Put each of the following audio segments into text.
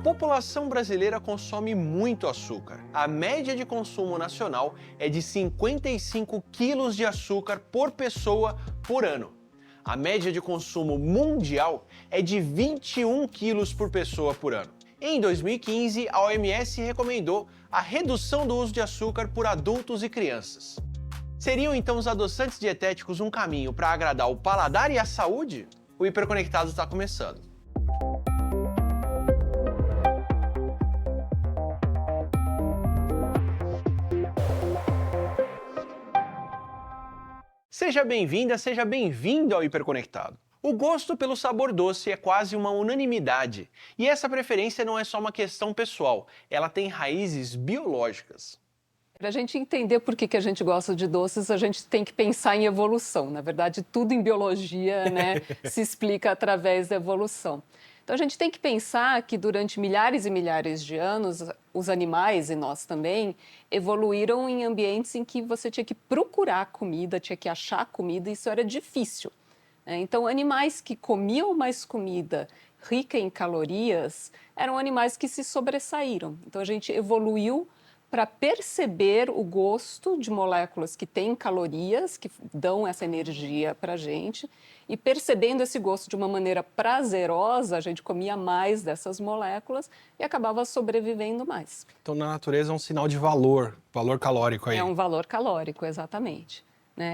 população brasileira consome muito açúcar. A média de consumo nacional é de 55 quilos de açúcar por pessoa por ano. A média de consumo mundial é de 21 quilos por pessoa por ano. Em 2015, a OMS recomendou a redução do uso de açúcar por adultos e crianças. Seriam então os adoçantes dietéticos um caminho para agradar o paladar e a saúde? O Hiperconectado está começando. Seja bem-vinda, seja bem-vindo ao Hiperconectado. O gosto pelo sabor doce é quase uma unanimidade, e essa preferência não é só uma questão pessoal, ela tem raízes biológicas. Para a gente entender por que a gente gosta de doces, a gente tem que pensar em evolução. Na verdade, tudo em biologia, né, se explica através da evolução. Então, a gente tem que pensar que durante milhares e milhares de anos, os animais, e nós também, evoluíram em ambientes em que você tinha que procurar comida, tinha que achar comida, e isso era difícil. Então, animais que comiam mais comida rica em calorias eram animais que se sobressaíram. Então, a gente evoluiu para perceber o gosto de moléculas que têm calorias, que dão essa energia para a gente, e percebendo esse gosto de uma maneira prazerosa, a gente comia mais dessas moléculas e acabava sobrevivendo mais. Então, na natureza é um sinal de valor calórico aí. É um valor calórico, exatamente.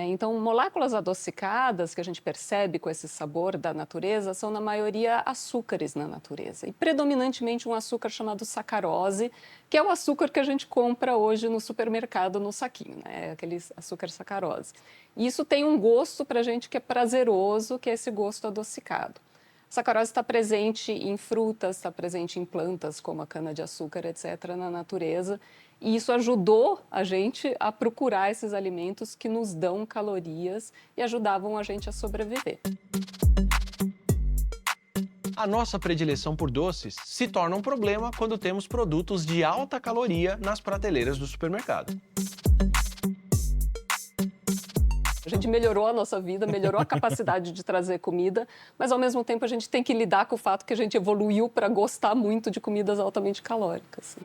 Então, moléculas adocicadas que a gente percebe com esse sabor da natureza são, na maioria, açúcares na natureza. E, predominantemente, um açúcar chamado sacarose, que é o açúcar que a gente compra hoje no supermercado, no saquinho, né? Aquele açúcar sacarose. E isso tem um gosto para a gente que é prazeroso, que é esse gosto adocicado. A sacarose está presente em frutas, está presente em plantas, como a cana-de-açúcar, etc., na natureza. E isso ajudou a gente a procurar esses alimentos que nos dão calorias e ajudavam a gente a sobreviver. A nossa predileção por doces se torna um problema quando temos produtos de alta caloria nas prateleiras do supermercado. A gente melhorou a nossa vida, melhorou a capacidade de trazer comida, mas ao mesmo tempo a gente tem que lidar com o fato que a gente evoluiu para gostar muito de comidas altamente calóricas.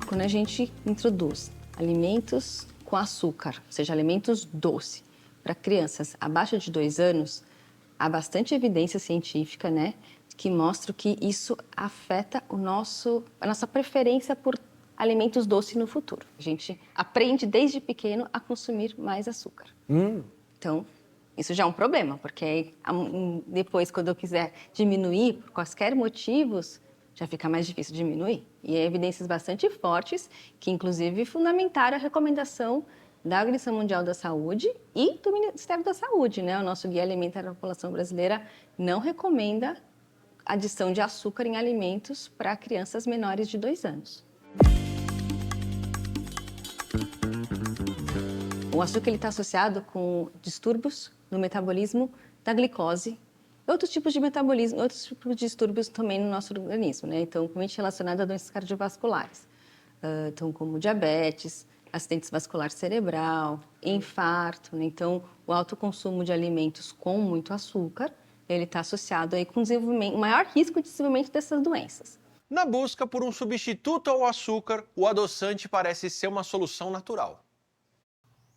Quando a gente introduz alimentos com açúcar, ou seja, alimentos doces, para crianças abaixo de 2 anos, há bastante evidência científica, né, que mostra que isso afeta a nossa preferência por alimentos doces no futuro. A gente aprende desde pequeno a consumir mais açúcar. Então, isso já é um problema, porque depois, quando eu quiser diminuir por quaisquer motivos, já fica mais difícil diminuir. E há evidências bastante fortes que, inclusive, fundamentaram a recomendação da Organização Mundial da Saúde e do Ministério da Saúde, né? O nosso Guia Alimentar da População Brasileira não recomenda adição de açúcar em alimentos para crianças menores de 2 anos. O açúcar está associado com distúrbios no metabolismo da glicose, outros tipos de metabolismo, outros tipos de distúrbios também no nosso organismo, né? Então, principalmente relacionado a doenças cardiovasculares, então, como diabetes, acidentes vascular cerebral, infarto, né? Então, o alto consumo de alimentos com muito açúcar, ele está associado aí com o maior risco de desenvolvimento dessas doenças. Na busca por um substituto ao açúcar, o adoçante parece ser uma solução natural.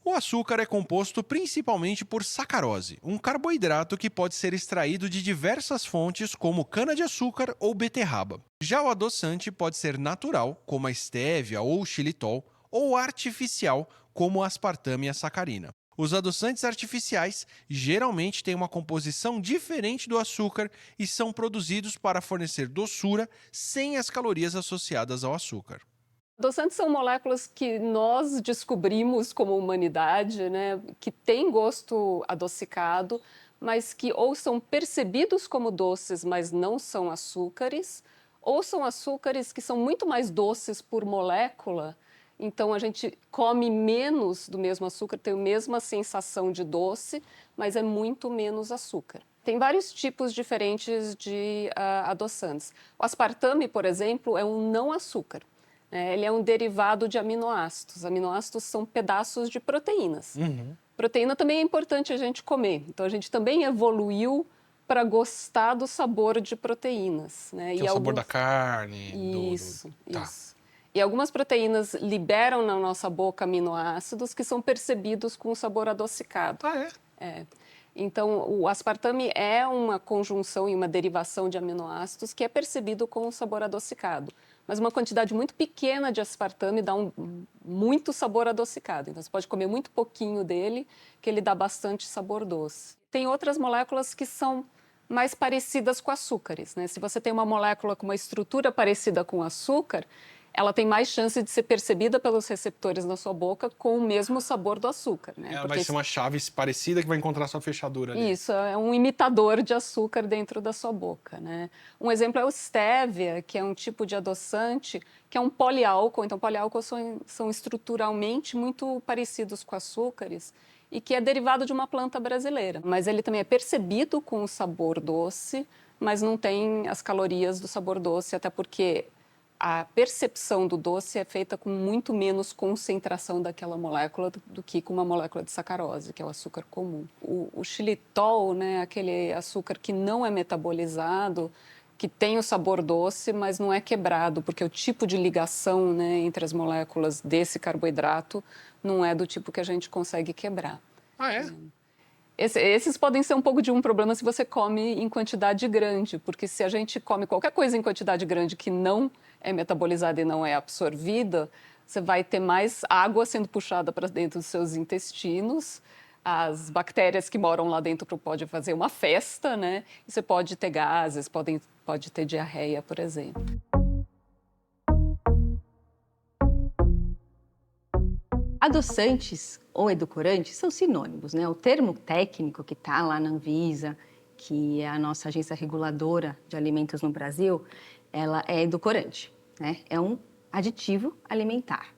O açúcar é composto principalmente por sacarose, um carboidrato que pode ser extraído de diversas fontes como cana-de-açúcar ou beterraba. Já o adoçante pode ser natural, como a estévia ou o xilitol, ou artificial, como a aspartame e a sacarina. Os adoçantes artificiais geralmente têm uma composição diferente do açúcar e são produzidos para fornecer doçura sem as calorias associadas ao açúcar. Adoçantes são moléculas que nós descobrimos como humanidade, né, que têm gosto adocicado, mas que ou são percebidos como doces, mas não são açúcares, ou são açúcares que são muito mais doces por molécula. Então, a gente come menos do mesmo açúcar, tem a mesma sensação de doce, mas é muito menos açúcar. Tem vários tipos diferentes de adoçantes. O aspartame, por exemplo, é um não açúcar. Ele é um derivado de aminoácidos. Aminoácidos são pedaços de proteínas. Proteína também é importante a gente comer. Então, a gente também evoluiu para gostar do sabor de proteínas, né? Que é o sabor da carne, Isso, Tá. isso. E algumas proteínas liberam na nossa boca aminoácidos que são percebidos com o sabor adocicado. Ah, é? É. Então, o aspartame é uma conjunção e uma derivação de aminoácidos que é percebido com o sabor adocicado. Mas uma quantidade muito pequena de aspartame dá muito sabor adocicado. Então, você pode comer muito pouquinho dele, que ele dá bastante sabor doce. Tem outras moléculas que são mais parecidas com açúcares, né? Se você tem uma molécula com uma estrutura parecida com açúcar, ela tem mais chance de ser percebida pelos receptores na sua boca com o mesmo sabor do açúcar, né? Ela vai ser uma chave parecida que vai encontrar sua fechadura ali. Isso, é um imitador de açúcar dentro da sua boca, né? Um exemplo é o stevia, que é um tipo de adoçante, que é um poliálcool. Então, poliálcools são estruturalmente muito parecidos com açúcares e que é derivado de uma planta brasileira. Mas ele também é percebido com o sabor doce, mas não tem as calorias do sabor doce, até porque a percepção do doce é feita com muito menos concentração daquela molécula do que com uma molécula de sacarose, que é o açúcar comum. O xilitol, né, aquele açúcar que não é metabolizado, que tem o sabor doce, mas não é quebrado, porque o tipo de ligação, né, entre as moléculas desse carboidrato não é do tipo que a gente consegue quebrar. Ah, é? Esses podem ser um pouco de um problema se você come em quantidade grande, porque se a gente come qualquer coisa em quantidade grande que não é metabolizada e não é absorvida, você vai ter mais água sendo puxada para dentro dos seus intestinos, as bactérias que moram lá dentro podem fazer uma festa, né? E você pode ter gases, pode ter diarreia, por exemplo. Adoçantes ou edulcorantes são sinônimos, né? O termo técnico que está lá na Anvisa, que é a nossa agência reguladora de alimentos no Brasil, ela é edulcorante, né? É um aditivo alimentar.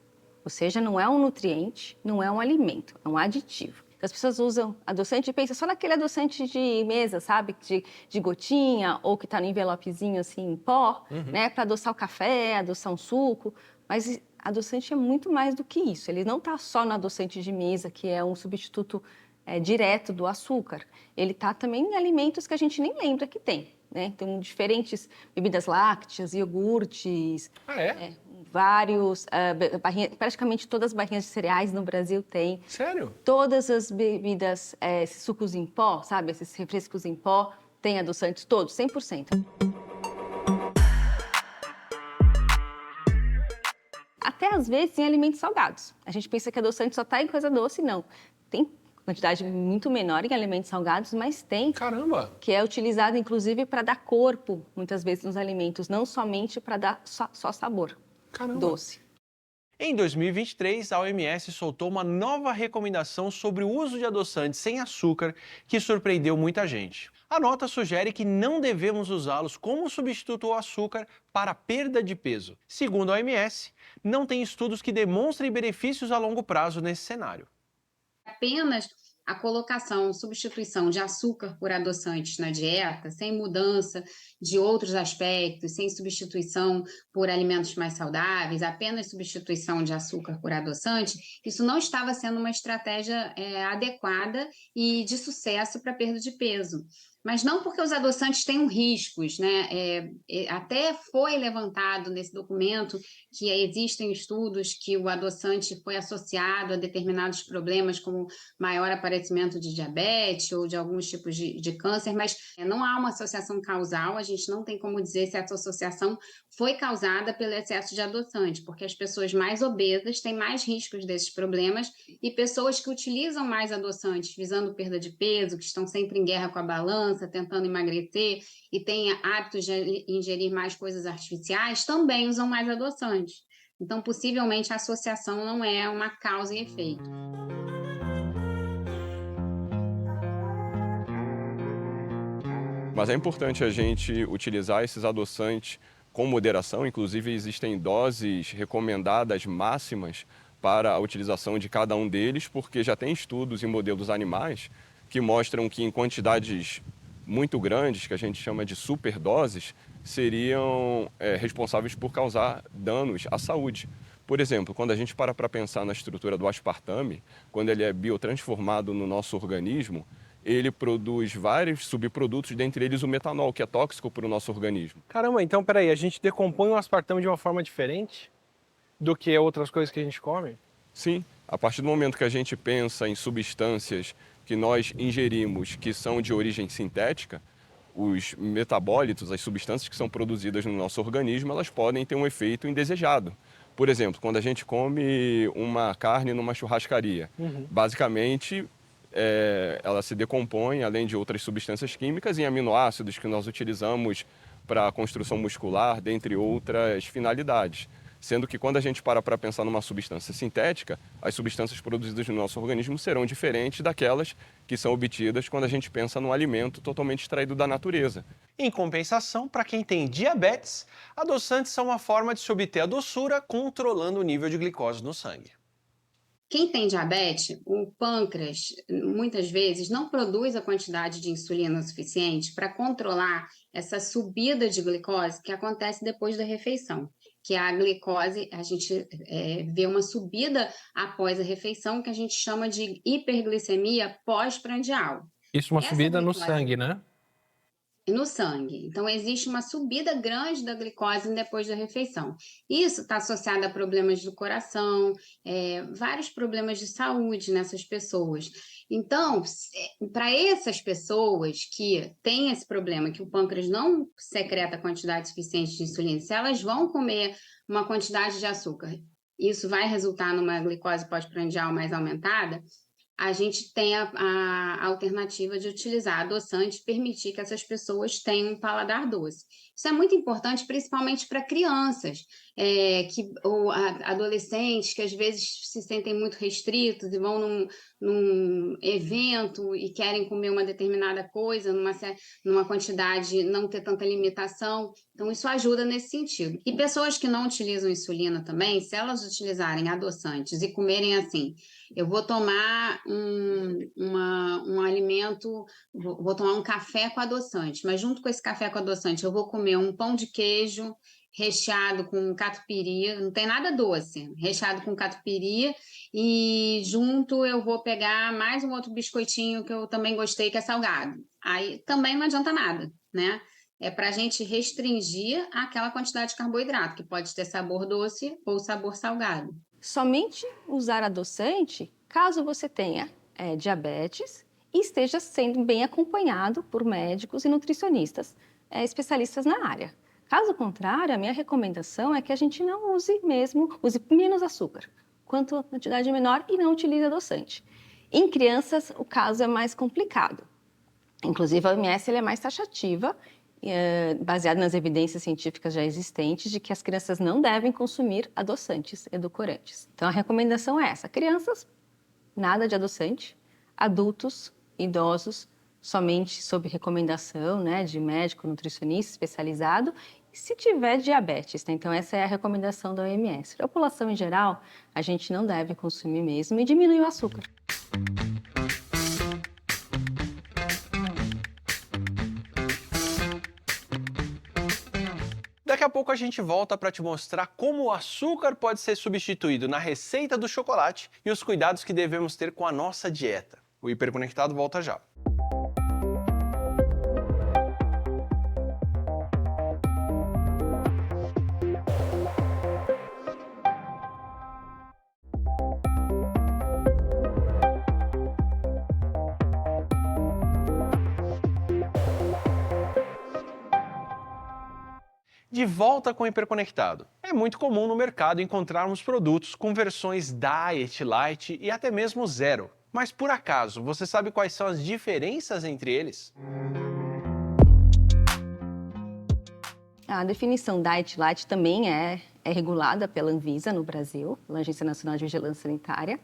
Ou seja, não é um nutriente, não é um alimento, é um aditivo. As pessoas usam adoçante e pensam só naquele adoçante de mesa, sabe? De gotinha, ou que está no envelopezinho assim, em pó, né? Para adoçar o café, adoçar um suco. Mas adoçante é muito mais do que isso. Ele não está só no adoçante de mesa, que é um substituto direto do açúcar. Ele está também em alimentos que a gente nem lembra que tem, né? Então, diferentes bebidas lácteas, iogurtes, Ah, é? vários, praticamente todas as barrinhas de cereais no Brasil têm. Sério? Todas as bebidas, esses sucos em pó, sabe? Esses refrescos em pó, têm adoçantes todos, 100%. Até às vezes em alimentos salgados. A gente pensa que adoçante só está em coisa doce, não. Tem quantidade muito menor em alimentos salgados, mas tem. Caramba! Que é utilizado inclusive para dar corpo, muitas vezes, nos alimentos, não somente para dar só sabor. Caramba! Doce. Em 2023, a OMS soltou uma nova recomendação sobre o uso de adoçantes sem açúcar que surpreendeu muita gente. A nota sugere que não devemos usá-los como substituto ao açúcar para perda de peso. Segundo a OMS, não tem estudos que demonstrem benefícios a longo prazo nesse cenário. Apenas a colocação, substituição de açúcar por adoçantes na dieta, sem mudança de outros aspectos, sem substituição por alimentos mais saudáveis, apenas substituição de açúcar por adoçante, isso não estava sendo uma estratégia adequada e de sucesso para perda de peso. Mas não porque os adoçantes tenham riscos, né? Até foi levantado nesse documento que existem estudos que o adoçante foi associado a determinados problemas, como maior aparecimento de diabetes ou de alguns tipos de câncer, mas não há uma associação causal, a gente não tem como dizer se essa associação foi causada pelo excesso de adoçante, porque as pessoas mais obesas têm mais riscos desses problemas e pessoas que utilizam mais adoçantes visando perda de peso, que estão sempre em guerra com a balança, tentando emagrecer e têm hábitos de ingerir mais coisas artificiais, também usam mais adoçantes. Então, possivelmente, a associação não é uma causa e efeito. Mas é importante a gente utilizar esses adoçantes com moderação, inclusive existem doses recomendadas máximas para a utilização de cada um deles, porque já tem estudos em modelos animais que mostram que em quantidades muito grandes, que a gente chama de superdoses, seriam responsáveis por causar danos à saúde. Por exemplo, quando a gente para pensar na estrutura do aspartame, quando ele é biotransformado no nosso organismo, ele produz vários subprodutos, dentre eles o metanol, que é tóxico para o nosso organismo. Caramba, então peraí, a gente decompõe o aspartame de uma forma diferente do que outras coisas que a gente come? Sim, a partir do momento que a gente pensa em substâncias que nós ingerimos que são de origem sintética, os metabólitos, as substâncias que são produzidas no nosso organismo, elas podem ter um efeito indesejado. Por exemplo, quando a gente come uma carne numa churrascaria, basicamente ela se decompõe, além de outras substâncias químicas, em aminoácidos que nós utilizamos para a construção muscular, dentre outras finalidades. Sendo que quando a gente para pensar numa substância sintética, as substâncias produzidas no nosso organismo serão diferentes daquelas que são obtidas quando a gente pensa num alimento totalmente extraído da natureza. Em compensação, para quem tem diabetes, adoçantes são uma forma de se obter a doçura controlando o nível de glicose no sangue. Quem tem diabetes, o pâncreas, muitas vezes, não produz a quantidade de insulina suficiente para controlar essa subida de glicose que acontece depois da refeição. Que a glicose, a gente vê uma subida após a refeição, que a gente chama de hiperglicemia pós-prandial. Isso é uma Essa subida no glicose- sangue, né? no sangue. Então, existe uma subida grande da glicose depois da refeição. Isso está associado a problemas do coração, vários problemas de saúde nessas pessoas. Então, para essas pessoas que têm esse problema, que o pâncreas não secreta a quantidade suficiente de insulina, se elas vão comer uma quantidade de açúcar, isso vai resultar numa glicose pós-prandial mais aumentada, a gente tem a alternativa de utilizar adoçante e permitir que essas pessoas tenham um paladar doce. Isso é muito importante, principalmente para crianças, ou adolescentes que às vezes se sentem muito restritos e vão num evento e querem comer uma determinada coisa, numa quantidade, não ter tanta limitação. Então, isso ajuda nesse sentido. E pessoas que não utilizam insulina também, se elas utilizarem adoçantes e comerem assim, eu vou tomar um alimento, vou tomar um café com adoçante, mas junto com esse café com adoçante eu vou comer um pão de queijo recheado com catupiry, não tem nada doce, recheado com catupiry, e junto eu vou pegar mais um outro biscoitinho que eu também gostei, que é salgado. Aí também não adianta nada, né? É para a gente restringir aquela quantidade de carboidrato, que pode ter sabor doce ou sabor salgado. Somente usar adoçante caso você tenha diabetes e esteja sendo bem acompanhado por médicos e nutricionistas especialistas na área. Caso contrário, a minha recomendação é que a gente não use menos açúcar, quanto quantidade menor, e não utilize adoçante. Em crianças, o caso é mais complicado. Inclusive, a OMS é mais taxativa, baseada nas evidências científicas já existentes de que as crianças não devem consumir adoçantes edulcorantes. Então, a recomendação é essa: crianças, nada de adoçante; adultos, idosos, somente sob recomendação, né, de médico, nutricionista especializado, e se tiver diabetes, né? Então essa é a recomendação da OMS. A população em geral, a gente não deve consumir mesmo, e diminuir o açúcar. Daqui a pouco a gente volta para te mostrar como o açúcar pode ser substituído na receita do chocolate e os cuidados que devemos ter com a nossa dieta. O Hiperconectado volta já. De volta com o Hiperconectado. É muito comum no mercado encontrarmos produtos com versões Diet, Light e até mesmo Zero. Mas por acaso, você sabe quais são as diferenças entre eles? A definição Diet Light também é regulada pela Anvisa no Brasil, pela Agência Nacional de Vigilância Sanitária.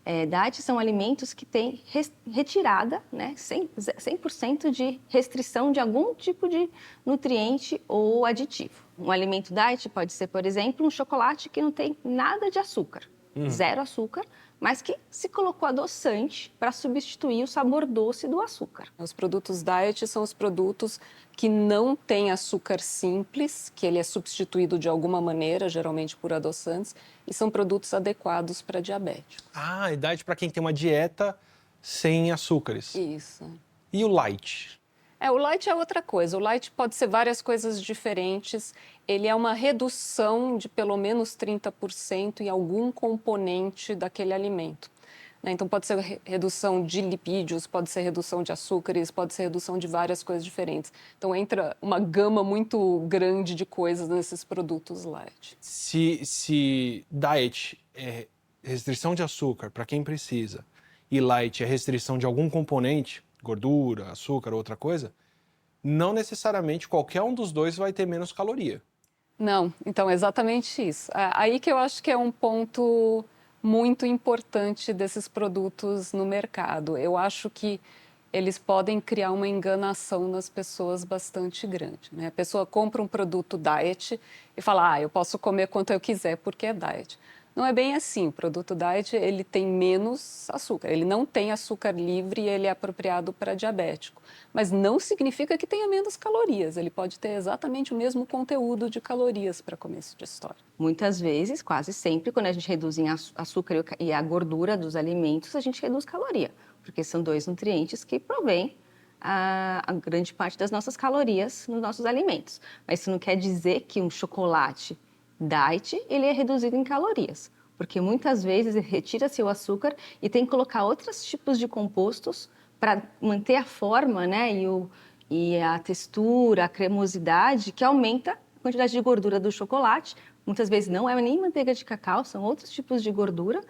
Diet são alimentos que têm retirada, né, 100% de restrição de algum tipo de nutriente ou aditivo. Um alimento diet pode ser, por exemplo, um chocolate que não tem nada de açúcar, zero açúcar, mas que se colocou adoçante para substituir o sabor doce do açúcar. Os produtos diet são os produtos que não têm açúcar simples, que ele é substituído de alguma maneira, geralmente por adoçantes, e são produtos adequados para diabéticos. Ah, e diet para quem tem uma dieta sem açúcares. Isso. E o light? O light é outra coisa. O light pode ser várias coisas diferentes. Ele é uma redução de pelo menos 30% em algum componente daquele alimento, né? Então, pode ser redução de lipídios, pode ser redução de açúcares, pode ser redução de várias coisas diferentes. Então, entra uma gama muito grande de coisas nesses produtos light. Se diet é restrição de açúcar para quem precisa e light é restrição de algum componente, gordura, açúcar, outra coisa, não necessariamente qualquer um dos dois vai ter menos caloria. Não, então é exatamente isso. Aí que eu acho que é um ponto muito importante desses produtos no mercado. Eu acho que eles podem criar uma enganação nas pessoas bastante grande, né? A pessoa compra um produto diet e fala, eu posso comer quanto eu quiser porque é diet. Não é bem assim. O produto diet, ele tem menos açúcar. Ele não tem açúcar livre e ele é apropriado para diabético. Mas não significa que tenha menos calorias. Ele pode ter exatamente o mesmo conteúdo de calorias para começo de história. Muitas vezes, quase sempre, quando a gente reduz em açúcar e a gordura dos alimentos, a gente reduz caloria, porque são dois nutrientes que provêm a grande parte das nossas calorias nos nossos alimentos. Mas isso não quer dizer que um chocolate diet, ele é reduzido em calorias, porque muitas vezes retira-se o açúcar e tem que colocar outros tipos de compostos para manter a forma, né, e a textura, a cremosidade, que aumenta a quantidade de gordura do chocolate. Muitas vezes não é nem manteiga de cacau, são outros tipos de gordura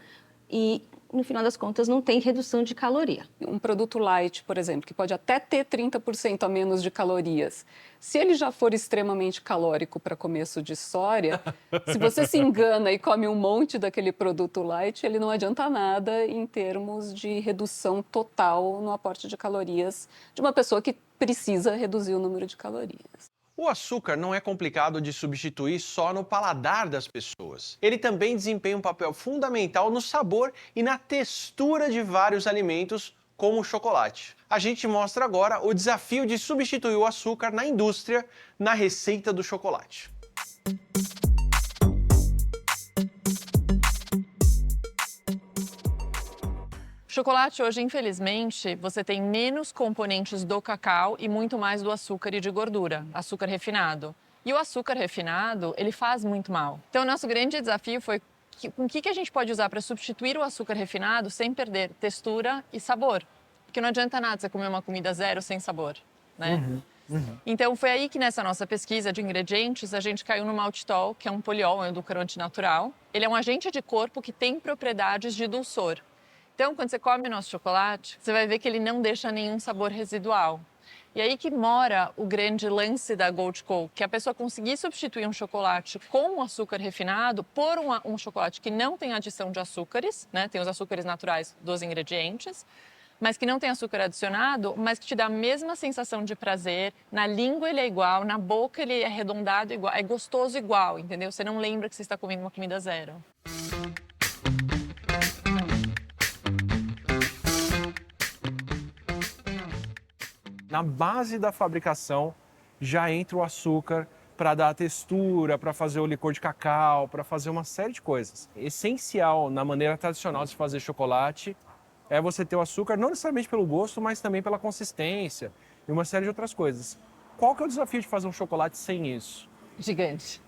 e, no final das contas, não tem redução de caloria. Um produto light, por exemplo, que pode até ter 30% a menos de calorias, se ele já for extremamente calórico para começo de história, se você se engana e come um monte daquele produto light, ele não adianta nada em termos de redução total no aporte de calorias de uma pessoa que precisa reduzir o número de calorias. O açúcar não é complicado de substituir só no paladar das pessoas. Ele também desempenha um papel fundamental no sabor e na textura de vários alimentos, como o chocolate. A gente mostra agora o desafio de substituir o açúcar na indústria na receita do chocolate. Chocolate hoje, infelizmente, você tem menos componentes do cacau e muito mais do açúcar e de gordura, açúcar refinado. E o açúcar refinado, ele faz muito mal. Então, o nosso grande desafio foi o que a gente pode usar para substituir o açúcar refinado sem perder textura e sabor. Porque não adianta nada você comer uma comida zero sem sabor, né? Então, foi aí que nessa nossa pesquisa de ingredientes, a gente caiu no maltitol, que é um poliol, um edulcorante natural. Ele é um agente de corpo que tem propriedades de dulçor. Então, quando você come o nosso chocolate, você vai ver que ele não deixa nenhum sabor residual. E aí que mora o grande lance da Gold Co, que a pessoa conseguir substituir um chocolate com um açúcar refinado por um chocolate que não tem adição de açúcares, né? Tem os açúcares naturais dos ingredientes, mas que não tem açúcar adicionado, mas que te dá a mesma sensação de prazer. Na língua ele é igual, na boca ele é arredondado igual, é gostoso igual, entendeu? Você não lembra que você está comendo uma comida zero. Na base da fabricação já entra o açúcar para dar a textura, para fazer o licor de cacau, para fazer uma série de coisas. Essencial na maneira tradicional de se fazer chocolate é você ter o açúcar, não necessariamente pelo gosto, mas também pela consistência e uma série de outras coisas. Qual que é o desafio de fazer um chocolate sem isso? Gigante.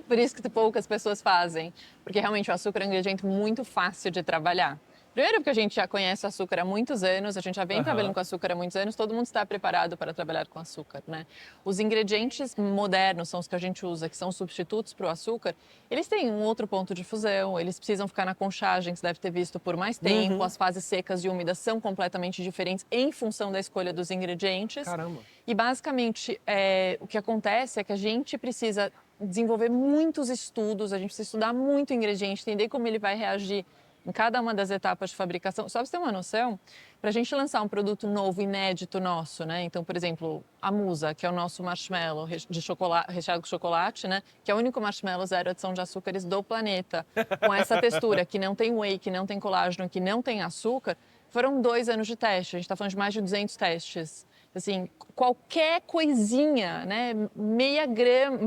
Por isso que poucas pessoas fazem, porque realmente o açúcar é um ingrediente muito fácil de trabalhar. Primeiro porque a gente já conhece o açúcar há muitos anos, a gente já vem trabalhando com açúcar há muitos anos, todo mundo está preparado para trabalhar com açúcar, né? Os ingredientes modernos são os que a gente usa, que são substitutos para o açúcar, eles têm um outro ponto de fusão, eles precisam ficar na conchagem, que você deve ter visto por mais tempo, as fases secas e úmidas são completamente diferentes em função da escolha dos ingredientes. Caramba! E basicamente o que acontece é que a gente precisa desenvolver muitos estudos, a gente precisa estudar muito o ingrediente, entender como ele vai reagir em cada uma das etapas de fabricação. Só para você ter uma noção, para a gente lançar um produto novo, inédito nosso, né? Então, por exemplo, a Musa, que é o nosso marshmallow de chocolate, recheado com chocolate, né? Que é o único marshmallow zero adição de açúcares do planeta. Com essa textura, que não tem whey, que não tem colágeno, que não tem açúcar, foram 2 anos de teste. A gente está falando de mais de 200 testes. Assim, qualquer coisinha, né, meia grama,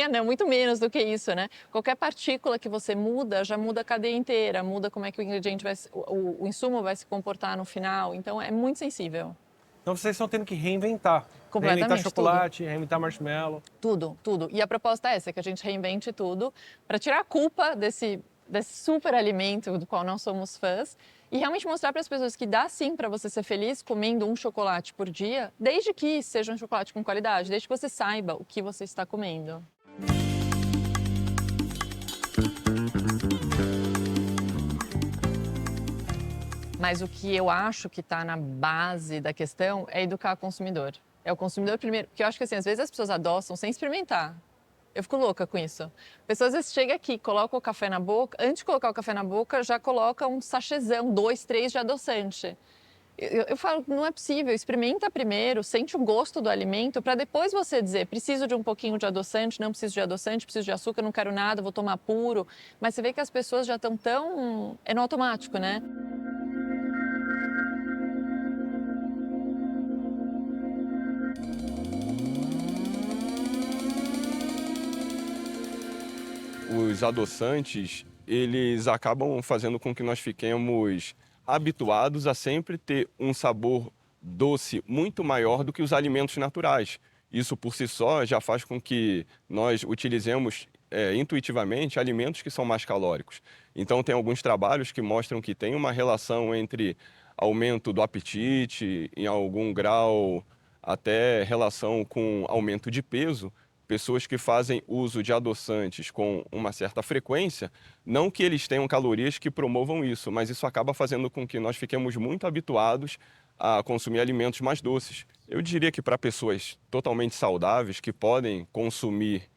não, muito menos do que isso, né? Qualquer partícula que você muda, já muda a cadeia inteira, muda como é que o ingrediente o insumo vai se comportar no final. Então, é muito sensível. Então vocês estão tendo que reinventar. Completamente, Reinventar chocolate, reinventar marshmallow. Tudo, tudo. E a proposta é essa, que a gente reinvente tudo para tirar a culpa desse super alimento do qual nós somos fãs e realmente mostrar para as pessoas que dá sim para você ser feliz comendo um chocolate por dia, desde que seja um chocolate com qualidade, desde que você saiba o que você está comendo. Mas o que eu acho que está na base da questão é educar o consumidor. É o consumidor primeiro, porque eu acho que assim, às vezes as pessoas adoçam sem experimentar. Eu fico louca com isso. A pessoa às vezes chega aqui, coloca o café na boca, antes de colocar o café na boca, já coloca um sachêzão, 2, 3 de adoçante. Eu falo, não é possível, experimenta primeiro, sente o gosto do alimento, para depois você dizer, preciso de um pouquinho de adoçante, não preciso de adoçante, preciso de açúcar, não quero nada, vou tomar puro. Mas você vê que as pessoas já estão tão... é no automático, né? Os adoçantes, eles acabam fazendo com que nós fiquemos habituados a sempre ter um sabor doce muito maior do que os alimentos naturais. Isso por si só já faz com que nós utilizemos intuitivamente alimentos que são mais calóricos. Então tem alguns trabalhos que mostram que tem uma relação entre aumento do apetite, em algum grau até relação com aumento de peso. Pessoas que fazem uso de adoçantes com uma certa frequência, não que eles tenham calorias que promovam isso, mas isso acaba fazendo com que nós fiquemos muito habituados a consumir alimentos mais doces. Eu diria que para pessoas totalmente saudáveis, que podem consumir,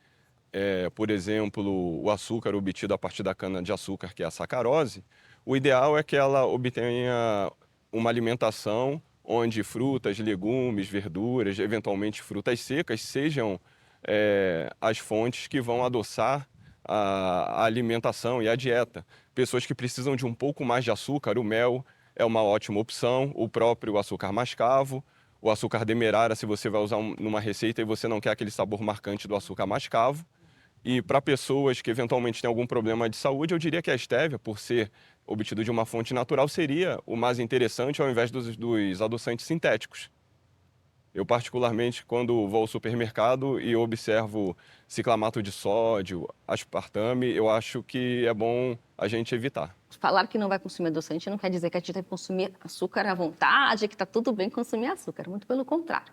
por exemplo, o açúcar obtido a partir da cana-de-açúcar, que é a sacarose, o ideal é que ela obtenha uma alimentação onde frutas, legumes, verduras, eventualmente frutas secas, sejam as fontes que vão adoçar a alimentação e a dieta. Pessoas que precisam de um pouco mais de açúcar, o mel é uma ótima opção, o próprio açúcar mascavo, o açúcar demerara, se você vai usar numa receita e você não quer aquele sabor marcante do açúcar mascavo. E para pessoas que eventualmente têm algum problema de saúde, eu diria que a estévia, por ser obtido de uma fonte natural, seria o mais interessante ao invés dos adoçantes sintéticos. Eu, particularmente, quando vou ao supermercado e observo ciclamato de sódio, aspartame, eu acho que é bom a gente evitar. Falar que não vai consumir adoçante não quer dizer que a gente deve consumir açúcar à vontade, que está tudo bem consumir açúcar, muito pelo contrário.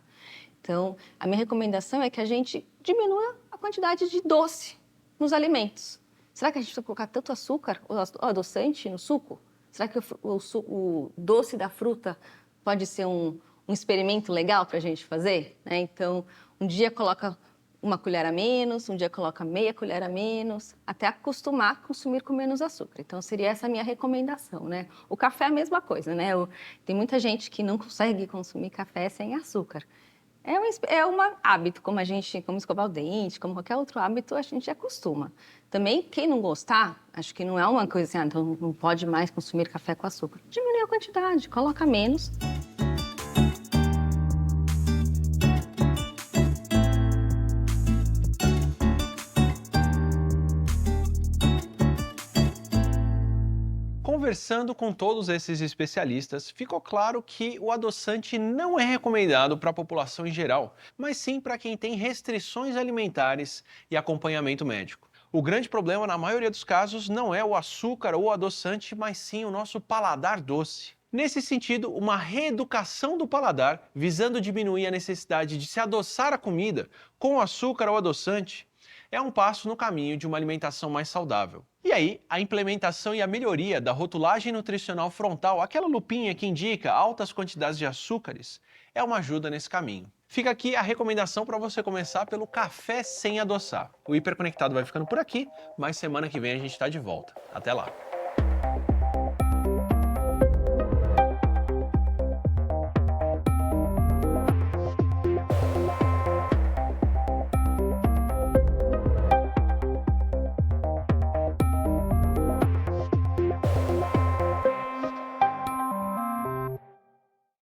Então, a minha recomendação é que a gente diminua a quantidade de doce nos alimentos. Será que a gente precisa colocar tanto açúcar ou adoçante no suco? Será que o doce da fruta pode ser um experimento legal para a gente fazer? Né? Então, um dia coloca uma colher a menos, um dia coloca meia colher a menos, até acostumar a consumir com menos açúcar. Então, seria essa a minha recomendação, né? O café é a mesma coisa, né? Tem muita gente que não consegue consumir café sem açúcar. É um hábito, como escovar o dente, como qualquer outro hábito, a gente acostuma. Também, quem não gostar, acho que não é uma coisa assim, então não pode mais consumir café com açúcar. Diminui a quantidade, coloca menos. Conversando com todos esses especialistas, ficou claro que o adoçante não é recomendado para a população em geral, mas sim para quem tem restrições alimentares e acompanhamento médico. O grande problema, na maioria dos casos, não é o açúcar ou o adoçante, mas sim o nosso paladar doce. Nesse sentido, uma reeducação do paladar, visando diminuir a necessidade de se adoçar a comida com açúcar ou adoçante, é um passo no caminho de uma alimentação mais saudável. E aí, a implementação e a melhoria da rotulagem nutricional frontal, aquela lupinha que indica altas quantidades de açúcares, é uma ajuda nesse caminho. Fica aqui a recomendação para você começar pelo café sem adoçar. O Hiperconectado vai ficando por aqui, mas semana que vem a gente está de volta. Até lá!